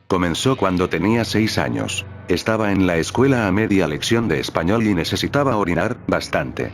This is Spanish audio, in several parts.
Comenzó cuando tenía 6 años. Estaba en la escuela a media lección de español y necesitaba orinar, bastante.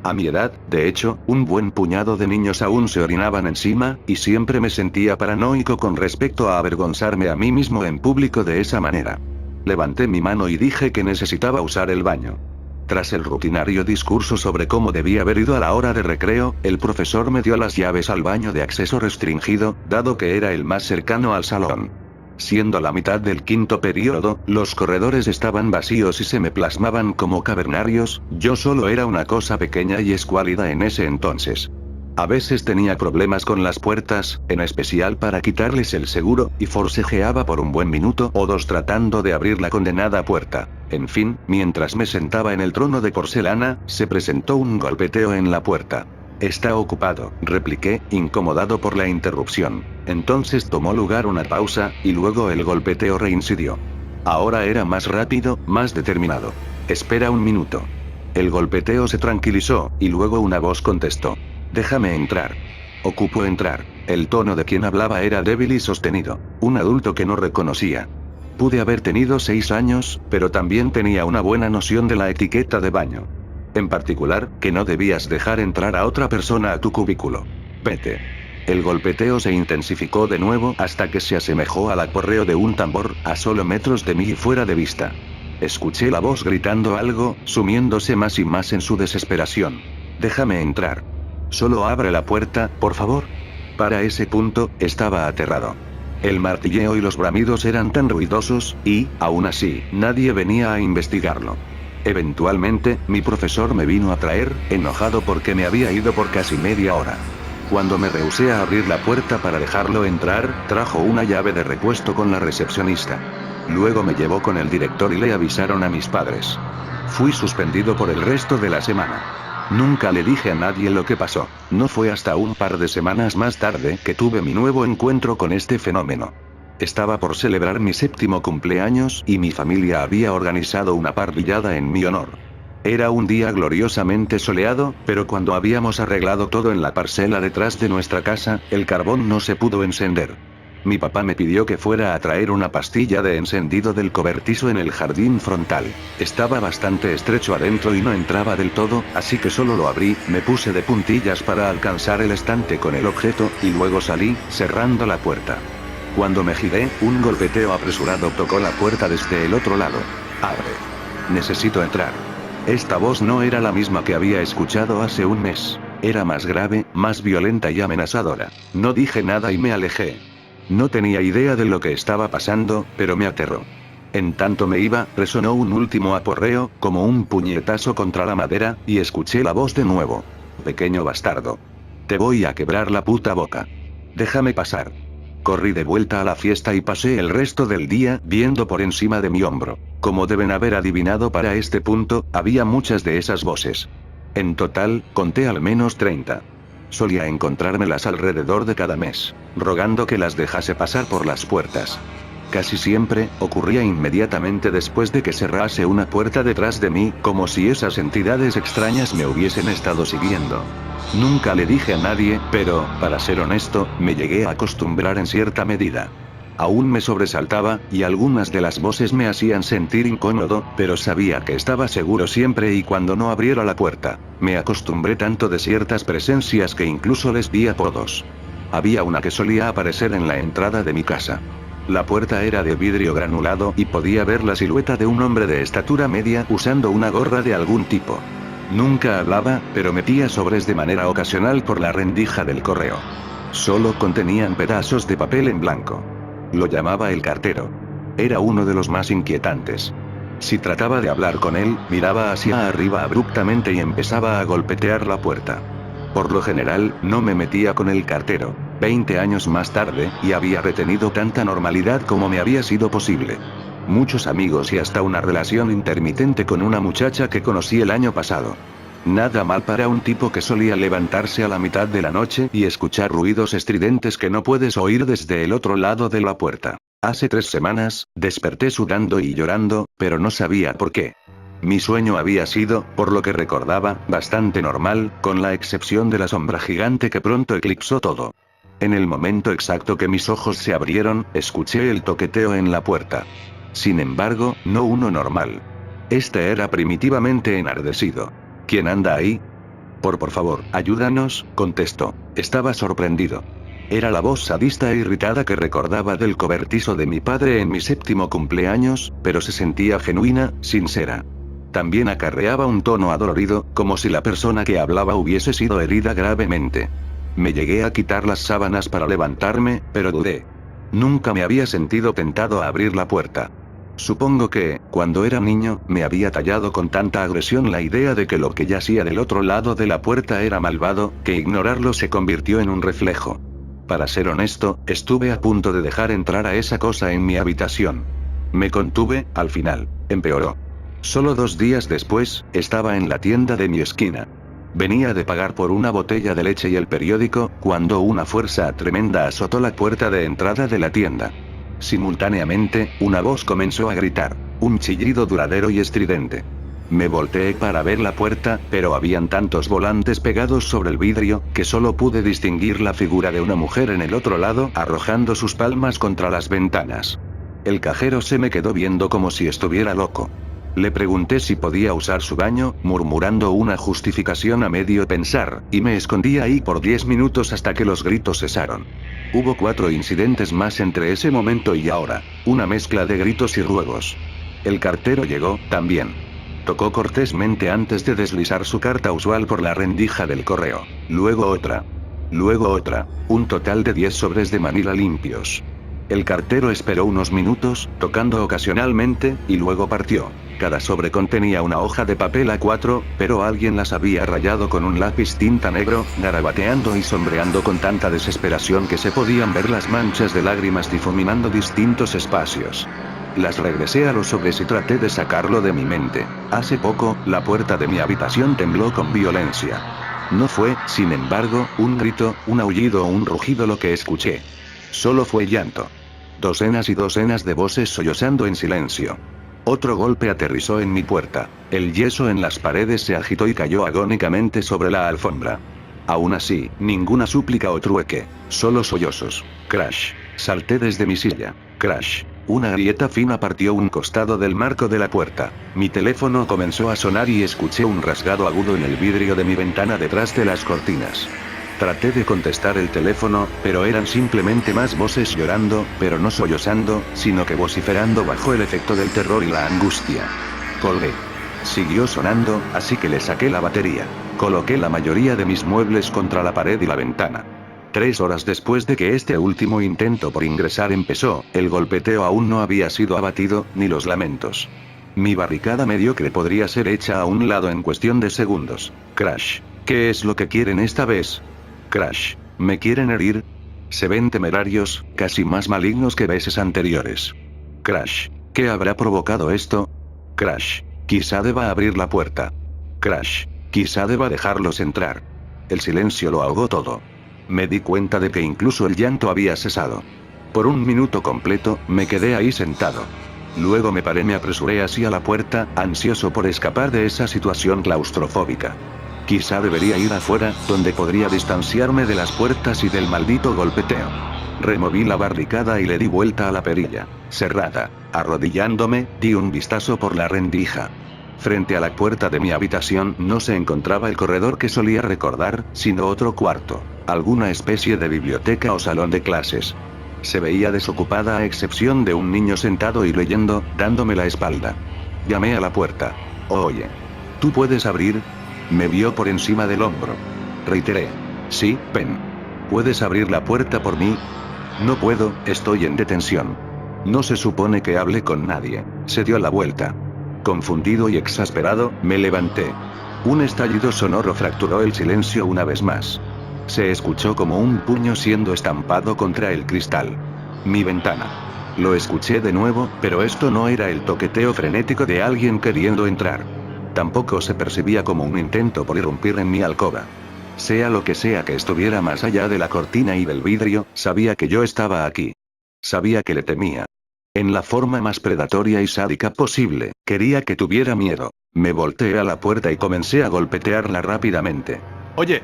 A mi edad, de hecho, un buen puñado de niños aún se orinaban encima, y siempre me sentía paranoico con respecto a avergonzarme a mí mismo en público de esa manera. Levanté mi mano y dije que necesitaba usar el baño. Tras el rutinario discurso sobre cómo debía haber ido a la hora de recreo, el profesor me dio las llaves al baño de acceso restringido, dado que era el más cercano al salón. Siendo la mitad del quinto período, los corredores estaban vacíos y se me plasmaban como cavernarios, yo solo era una cosa pequeña y escuálida en ese entonces. A veces tenía problemas con las puertas, en especial para quitarles el seguro, y forcejeaba por un buen minuto o dos tratando de abrir la condenada puerta. En fin, mientras me sentaba en el trono de porcelana, se presentó un golpeteo en la puerta. «Está ocupado», repliqué, incomodado por la interrupción. Entonces tomó lugar una pausa, y luego el golpeteo reincidió. Ahora era más rápido, más determinado. «Espera un minuto». El golpeteo se tranquilizó, y luego una voz contestó. «Déjame entrar». «Ocupo entrar». El tono de quien hablaba era débil y sostenido. Un adulto que no reconocía. Pude haber tenido 6 años, pero también tenía una buena noción de la etiqueta de baño. En particular, que no debías dejar entrar a otra persona a tu cubículo. Vete. El golpeteo se intensificó de nuevo hasta que se asemejó al aporreo de un tambor, a solo metros de mí y fuera de vista. Escuché la voz gritando algo, sumiéndose más y más en su desesperación. «Déjame entrar. Solo abre la puerta, por favor». Para ese punto, estaba aterrado. El martilleo y los bramidos eran tan ruidosos, y, aún así, nadie venía a investigarlo. Eventualmente, mi profesor me vino a traer, enojado porque me había ido por casi media hora. Cuando me rehusé a abrir la puerta para dejarlo entrar, trajo una llave de repuesto con la recepcionista. Luego me llevó con el director y le avisaron a mis padres. Fui suspendido por el resto de la semana. Nunca le dije a nadie lo que pasó. No fue hasta un par de semanas más tarde que tuve mi nuevo encuentro con este fenómeno. Estaba por celebrar mi 7º cumpleaños y mi familia había organizado una parrillada en mi honor. Era un día gloriosamente soleado, pero cuando habíamos arreglado todo en la parcela detrás de nuestra casa, el carbón no se pudo encender. Mi papá me pidió que fuera a traer una pastilla de encendido del cobertizo en el jardín frontal. Estaba bastante estrecho adentro y no entraba del todo, así que solo lo abrí, me puse de puntillas para alcanzar el estante con el objeto, y luego salí, cerrando la puerta. Cuando me giré, un golpeteo apresurado tocó la puerta desde el otro lado. «Abre. Necesito entrar». Esta voz no era la misma que había escuchado hace un mes. Era más grave, más violenta y amenazadora. No dije nada y me alejé. No tenía idea de lo que estaba pasando, pero me aterró. En tanto me iba, resonó un último aporreo, como un puñetazo contra la madera, y escuché la voz de nuevo. «Pequeño bastardo. Te voy a quebrar la puta boca. Déjame pasar». Corrí de vuelta a la fiesta y pasé el resto del día viendo por encima de mi hombro. Como deben haber adivinado para este punto, había muchas de esas voces. En total, conté al menos 30. Solía encontrármelas alrededor de cada mes, rogando que las dejase pasar por las puertas. Casi siempre, ocurría inmediatamente después de que cerrase una puerta detrás de mí, como si esas entidades extrañas me hubiesen estado siguiendo. Nunca le dije a nadie, pero, para ser honesto, me llegué a acostumbrar en cierta medida. Aún me sobresaltaba, y algunas de las voces me hacían sentir incómodo, pero sabía que estaba seguro siempre y cuando no abriera la puerta. Me acostumbré tanto de ciertas presencias que incluso les di apodos. Había una que solía aparecer en la entrada de mi casa. La puerta era de vidrio granulado y podía ver la silueta de un hombre de estatura media usando una gorra de algún tipo. Nunca hablaba, pero metía sobres de manera ocasional por la rendija del correo. Solo contenían pedazos de papel en blanco. Lo llamaba el cartero. Era uno de los más inquietantes. Si trataba de hablar con él, miraba hacia arriba abruptamente y empezaba a golpetear la puerta. Por lo general, no me metía con el cartero. 20 años más tarde, y había retenido tanta normalidad como me había sido posible. Muchos amigos y hasta una relación intermitente con una muchacha que conocí el año pasado. Nada mal para un tipo que solía levantarse a la mitad de la noche y escuchar ruidos estridentes que no puedes oír desde el otro lado de la puerta. Hace 3 semanas, desperté sudando y llorando, pero no sabía por qué. Mi sueño había sido, por lo que recordaba, bastante normal, con la excepción de la sombra gigante que pronto eclipsó todo. En el momento exacto que mis ojos se abrieron, escuché el toqueteo en la puerta. Sin embargo, no uno normal. Este era primitivamente enardecido. ¿Quién anda ahí? Por favor, ayúdanos, contestó. Estaba sorprendido. Era la voz sadista e irritada que recordaba del cobertizo de mi padre en mi 7º cumpleaños, pero se sentía genuina, sincera. También acarreaba un tono adolorido, como si la persona que hablaba hubiese sido herida gravemente. Me llegué a quitar las sábanas para levantarme, pero dudé. Nunca me había sentido tentado a abrir la puerta. Supongo que, cuando era niño, me había tallado con tanta agresión la idea de que lo que yacía del otro lado de la puerta era malvado, que ignorarlo se convirtió en un reflejo. Para ser honesto, estuve a punto de dejar entrar a esa cosa en mi habitación. Me contuve, al final. Empeoró. Solo 2 días después, estaba en la tienda de mi esquina. Venía de pagar por una botella de leche y el periódico, cuando una fuerza tremenda azotó la puerta de entrada de la tienda. Simultáneamente, una voz comenzó a gritar, un chillido duradero y estridente. Me volteé para ver la puerta, pero habían tantos volantes pegados sobre el vidrio, que solo pude distinguir la figura de una mujer en el otro lado arrojando sus palmas contra las ventanas. El cajero se me quedó viendo como si estuviera loco. Le pregunté si podía usar su baño, murmurando una justificación a medio pensar, y me escondí ahí por 10 minutos hasta que los gritos cesaron. Hubo 4 incidentes más entre ese momento y ahora, una mezcla de gritos y ruegos. El cartero llegó, también. Tocó cortésmente antes de deslizar su carta usual por la rendija del correo. Luego otra. Luego otra. Un total de 10 sobres de Manila limpios. El cartero esperó unos minutos, tocando ocasionalmente, y luego partió. Cada sobre contenía una hoja de papel A4, pero alguien las había rayado con un lápiz tinta negro, garabateando y sombreando con tanta desesperación que se podían ver las manchas de lágrimas difuminando distintos espacios. Las regresé a los sobres y traté de sacarlo de mi mente. Hace poco, la puerta de mi habitación tembló con violencia. No fue, sin embargo, un grito, un aullido o un rugido lo que escuché. Solo fue llanto. Docenas y docenas de voces sollozando en silencio. Otro golpe aterrizó en mi puerta. El yeso en las paredes se agitó y cayó agónicamente sobre la alfombra. Aún así, ninguna súplica o trueque. Solo sollozos. Crash. Salté desde mi silla. Crash. Una grieta fina partió un costado del marco de la puerta. Mi teléfono comenzó a sonar y escuché un rasgado agudo en el vidrio de mi ventana detrás de las cortinas. Traté de contestar el teléfono, pero eran simplemente más voces llorando, pero no sollozando, sino que vociferando bajo el efecto del terror y la angustia. Colgué. Siguió sonando, así que le saqué la batería. Coloqué la mayoría de mis muebles contra la pared y la ventana. 3 horas después de que este último intento por ingresar empezó, el golpeteo aún no había sido abatido, ni los lamentos. Mi barricada mediocre podría ser hecha a un lado en cuestión de segundos. Crash. ¿Qué es lo que quieren esta vez? Crash. ¿Me quieren herir? Se ven temerarios, casi más malignos que veces anteriores. Crash. ¿Qué habrá provocado esto? Crash. Quizá deba abrir la puerta. Crash. Quizá deba dejarlos entrar. El silencio lo ahogó todo. Me di cuenta de que incluso el llanto había cesado. Por un minuto completo, me quedé ahí sentado. Luego me paré, me apresuré hacia la puerta, ansioso por escapar de esa situación claustrofóbica. Quizá debería ir afuera, donde podría distanciarme de las puertas y del maldito golpeteo. Removí la barricada y le di vuelta a la perilla. Cerrada. Arrodillándome, di un vistazo por la rendija. Frente a la puerta de mi habitación no se encontraba el corredor que solía recordar, sino otro cuarto. Alguna especie de biblioteca o salón de clases. Se veía desocupada a excepción de un niño sentado y leyendo, dándome la espalda. Llamé a la puerta. Oye. ¿Tú puedes abrir? Me vio por encima del hombro. Reiteré. Sí, Pen. ¿Puedes abrir la puerta por mí? No puedo, estoy en detención. No se supone que hable con nadie. Se dio la vuelta. Confundido y exasperado, me levanté. Un estallido sonoro fracturó el silencio una vez más. Se escuchó como un puño siendo estampado contra el cristal. Mi ventana. Lo escuché de nuevo, pero esto no era el toqueteo frenético de alguien queriendo entrar. Tampoco se percibía como un intento por irrumpir en mi alcoba. Sea lo que sea que estuviera más allá de la cortina y del vidrio, sabía que yo estaba aquí. Sabía que le temía. En la forma más predatoria y sádica posible, quería que tuviera miedo. Me volteé a la puerta y comencé a golpetearla rápidamente. Oye,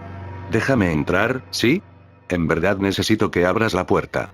Déjame entrar, ¿sí? En verdad necesito que abras la puerta.